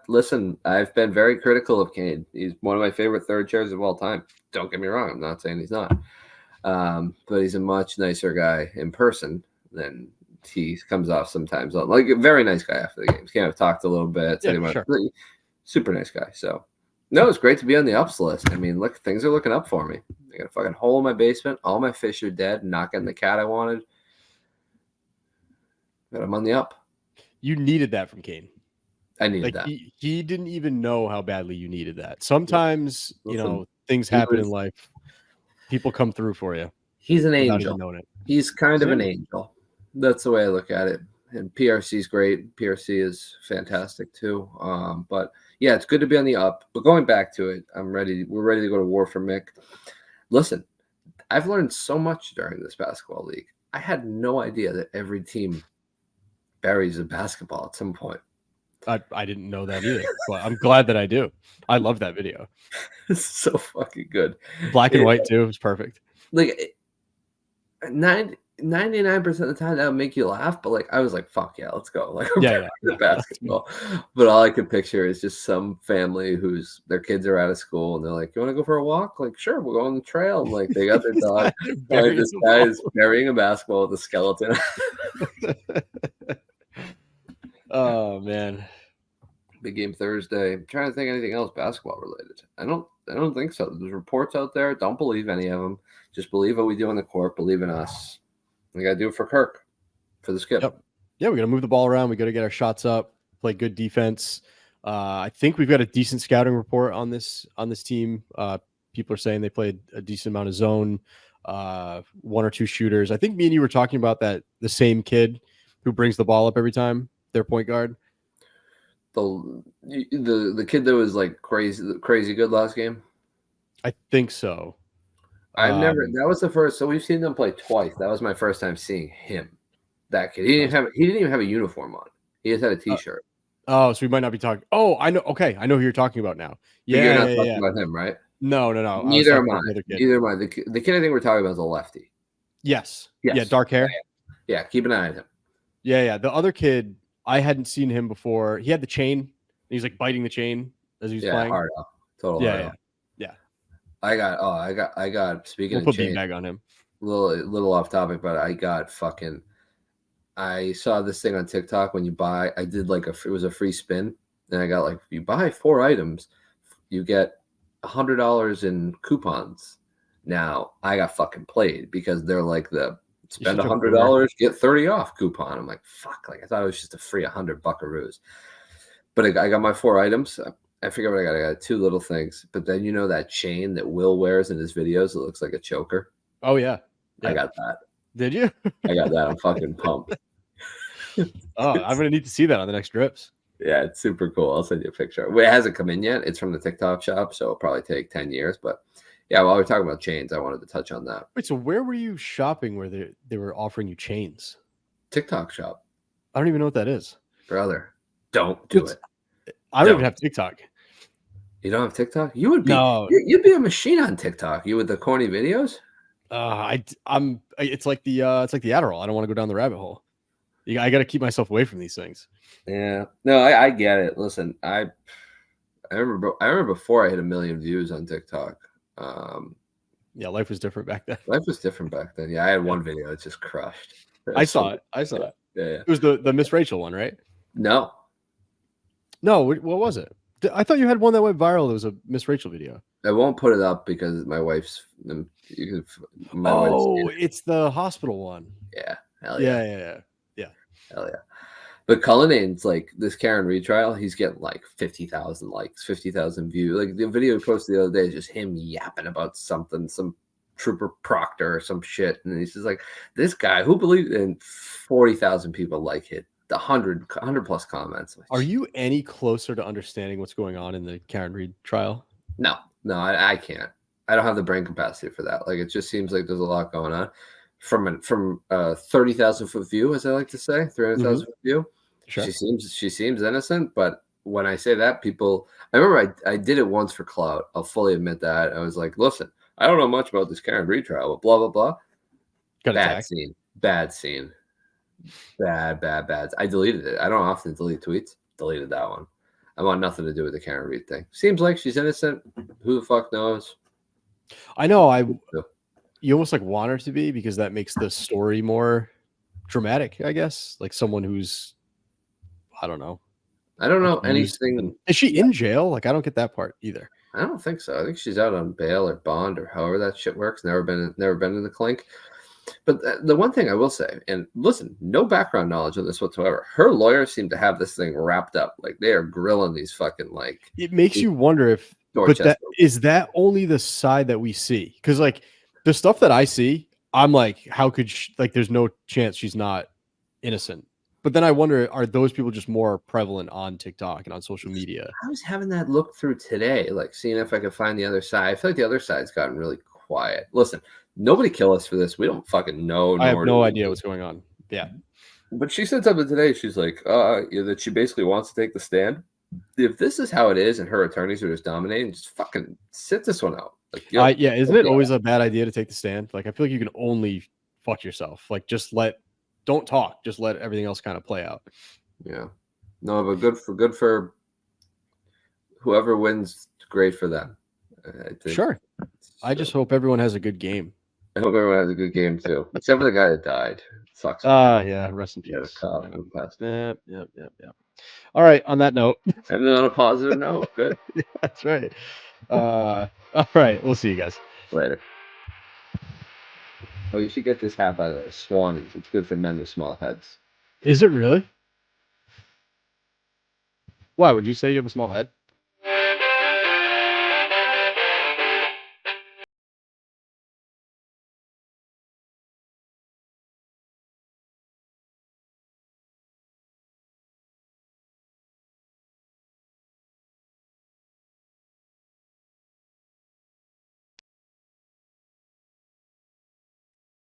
Listen, I've been very critical of Kane. He's one of my favorite third chairs of all time. Don't get me wrong. I'm not saying he's not. But he's a much nicer guy in person than he comes off sometimes. Like a very nice guy after the games. Kind of talked a little bit.
Yeah, sure.
Super nice guy. So, no, it's great to be on the ups list. I mean, look, things are looking up for me. I got a fucking hole in my basement. All my fish are dead. Not getting the cat I wanted. But I'm on the up.
You needed that from Kane.
I needed that.
He didn't even know how badly you needed that. Sometimes, things happen in life. People come through for you.
He's an angel. He's kind of an angel. That's the way I look at it. And PRC is great. PRC is fantastic too. But yeah, it's good to be on the up. But going back to it, I'm ready. We're ready to go to war for Mick. Listen, I've learned so much during this basketball league. I had no idea that every team buries a basketball at some point.
I didn't know that either. But I'm glad that I do. I love that video.
It's so fucking good.
Black and white too. It was perfect.
Like 99% of the time that would make you laugh, but like I was like, fuck yeah, let's go. Like the basketball. But all I could picture is just some family whose their kids are out of school and they're like, you want to go for a walk? Like, sure, we'll go on the trail. And like they got their dog. Like, this guy is burying a basketball with a skeleton.
Oh man.
Big game Thursday. I'm trying to think anything else basketball related. I don't think so. There's reports out there. Don't believe any of them. Just believe what we do on the court. Believe in us. We got to do it for Kirk, for the skip.
Yep. Yeah, we got to move the ball around. We got to get our shots up, play good defense. I think we've got a decent scouting report on this team. People are saying they played a decent amount of zone, one or two shooters. I think me and you were talking about that, the same kid who brings the ball up every time, their point guard.
The kid that was like crazy good last game.
I think so.
That was the first. So we've seen them play twice. That was my first time seeing him. That kid. He didn't even have a uniform on. He just had a t-shirt.
So we might not be talking. Oh, I know. Okay, I know who you're talking about now. Yeah,
you're not talking about him, right?
No.
Neither am I. Neither am I. The kid I think we're talking about is a lefty.
Yes. Yeah, dark hair.
Yeah, keep an eye on him.
Yeah. The other kid, I hadn't seen him before. He had the chain. He's like biting the chain as he was playing.
Hard off. Total hard off.
Yeah.
I got speaking
of chain,
beanbag
on him.
Little off topic, but I saw this thing on TikTok when you buy. I did it was a free spin, and I got like, if you buy 4 items, you get $100 in coupons. Now I got fucking played because they're like the spend $100, get 30 off coupon. I'm like, fuck, like I thought it was just a free 100 buckaroos. But I got my 4 items. I figured what I got. I got 2 little things. But then that chain that Will wears in his videos, it looks like a choker.
Oh yeah.
I got that.
Did you?
I got that. I'm fucking pumped.
I'm gonna need to see that on the next drips.
Yeah, it's super cool. I'll send you a picture. Well, it hasn't come in yet. It's from the TikTok shop, so it'll probably take 10 years. But yeah, while we're talking about chains, I wanted to touch on that.
Wait, so where were you shopping where they were offering you chains?
TikTok shop.
I don't even know what that is.
Brother, don't do it.
I don't even have TikTok.
You don't have TikTok? You would be.
No.
You'd be a machine on TikTok. You with the corny videos?
It's like the Adderall. I don't want to go down the rabbit hole. I got to keep myself away from these things.
Yeah. No, I get it. Listen, I remember before I hit 1 million views on TikTok.
Yeah, life was different back then.
Life was different back then. Yeah, I had one video that just crushed.
I saw it.
Yeah.
It was the Miss Rachel one, right?
No.
What was it? I thought you had one that went viral. There was a Miss Rachel video.
I won't put it up because my wife's.
It's the hospital one.
Yeah.
Hell yeah.
Hell yeah. But Cullinane's like this Karen Reed trial. He's getting like 50,000 likes, 50,000 views. Like the video he posted the other day is just him yapping about something, some Trooper Proctor or some shit. And he's just like, this guy who believes in 40,000 people like it. 100 plus comments.
Are you any closer to understanding what's going on in the Karen Reed trial?
No, I can't. I don't have the brain capacity for that. Like, it just seems like there's a lot going on from 30,000 foot view, as I like to say, 300,000 foot view.
Sure.
She seems innocent, but when I say that, people, I remember I did it once for clout. I'll fully admit that. I was like, listen, I don't know much about this Karen retrial, but blah, blah, blah. Bad scene. Bad. I deleted it. I don't often delete tweets. Deleted that one. I want nothing to do with the Karen Reed thing. Seems like she's innocent. Who the fuck knows?
I know. You almost like want her to be, because that makes the story more dramatic, I guess. Like someone who's, I don't know.
I don't know anything.
Is she in jail? Like, I don't get that part either.
I don't think so. I think she's out on bail or bond or however that shit works. Never been in the clink. But the one thing I will say, and listen, no background knowledge on this whatsoever. Her lawyers seem to have this thing wrapped up. Like they are grilling these fucking like.
It makes you wonder if, but is that only the side that we see? Because like the stuff that I see, I'm like, how could she, like? There's no chance she's not innocent. But then I wonder, are those people just more prevalent on TikTok and on social media?
I was having that look through today, like seeing if I could find the other side. I feel like the other side's gotten really quiet. Listen, nobody kill us for this. We don't fucking know.
I have no idea what's going on. Yeah.
But she said something today. She's like, that she basically wants to take the stand. If this is how it is and her attorneys are just dominating, just fucking sit this one out. Like,
yeah, isn't it always a bad idea to take the stand? Like, I feel like you can only fuck yourself. Like, don't talk. Just let everything else kind of play out.
Yeah. No, but good for whoever wins. Great for them. I think.
Sure. I just hope everyone has a good game.
I hope everyone has a good game too, except for the guy that died. It sucks.
Yeah. Rest in peace.
Yeah, the cop who passed.
Yep. All right. On that note,
and then on a positive note, good.
Yeah, that's right. All right. We'll see you guys
later. Oh, you should get this hat by the Swan. It's good for men with small heads.
Is it really? Why would you say you have a small head?